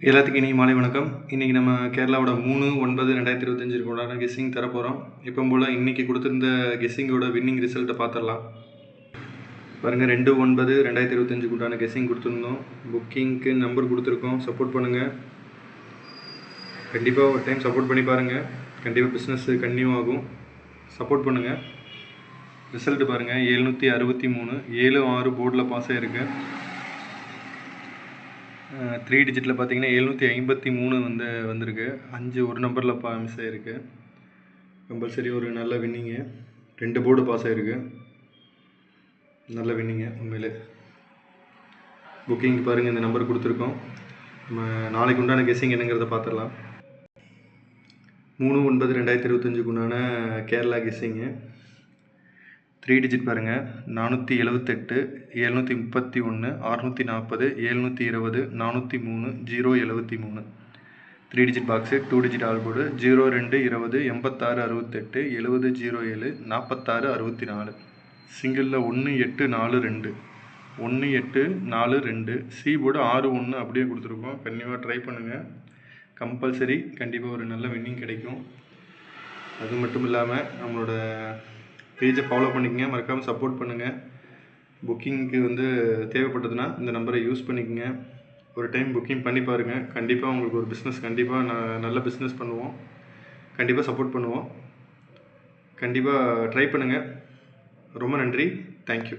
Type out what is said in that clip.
எல்லாத்துக்கும் இனி மாலை வணக்கம். இன்றைக்கி நம்ம கேரளாவோட 3/9/2025 உண்டான கெஸ்ஸிங் தரப்போகிறோம். இப்போ போல் இன்றைக்கி கொடுத்துருந்த கெஸ்ஸிங்கோட வின்னிங் ரிசல்ட்டை பார்த்துடலாம். பாருங்கள், 2/9/2025 உண்டான கெஸ்ஸிங் கொடுத்துருந்தோம். புக்கிங்க்கு நம்பர் கொடுத்துருக்கோம். சப்போர்ட் பண்ணுங்கள். கண்டிப்பாக ஒரு டைம் சப்போர்ட் பண்ணி பாருங்கள். கண்டிப்பாக பிஸ்னஸ் கன்டினியூ ஆகும். சப்போர்ட் பண்ணுங்கள். ரிசல்ட்டு பாருங்கள், 763 7-6 போர்டில் பாஸ் ஆகிருக்கு. 3 டிஜிட்டில் பார்த்தீங்கன்னா 753 வந்திருக்கு. 5 ஒரு நம்பரில் மிஸ் ஆகிருக்கு. கம்பல்சரி ஒரு நல்ல வின்னிங்கு. 2 போர்டு பாஸ் ஆகிருக்கு. நல்ல வின்னிங்கு உண்மையிலே. புக்கிங் பாருங்கள், இந்த நம்பர் கொடுத்துருக்கோம். நம்ம நாளைக்கு உண்டான கெஸ்ஸிங் என்னங்கிறத பார்த்துடலாம். 3/9/2025 உண்டான கேரளா கெஸ்ஸிங்கு 3 டிஜிட் பாருங்கள், 478 731 640 720 403 073. 3 digit box. 2 digit all board 02 20 86 68 70 07 46 64. சிங்கிளில் 1842 1842. C board 61 அப்படியே கொடுத்துருக்கோம். கண்டிப்பாக ட்ரை பண்ணுங்கள். கம்பல்சரி கண்டிப்பாக ஒரு நல்ல வின்னிங் கிடைக்கும். அது மட்டும் இல்லாமல் நம்மளோட பேஜை ஃபாலோ பண்ணிக்கங்க. மறக்காமல் சப்போர்ட் பண்ணுங்கள். புக்கிங்க்கு தேவைப்பட்டதுன்னா இந்த நம்பரை யூஸ் பண்ணிக்கோங்க. ஒரு டைம் புக்கிங் பண்ணி பாருங்கள். கண்டிப்பாக உங்களுக்கு ஒரு பிஸ்னஸ் கண்டிப்பாக நல்ல பிஸ்னஸ் பண்ணுவோம். கண்டிப்பாக சப்போர்ட் பண்ணுவோம். கண்டிப்பாக ட்ரை பண்ணுங்கள். ரொம்ப நன்றி. தேங்க்யூ.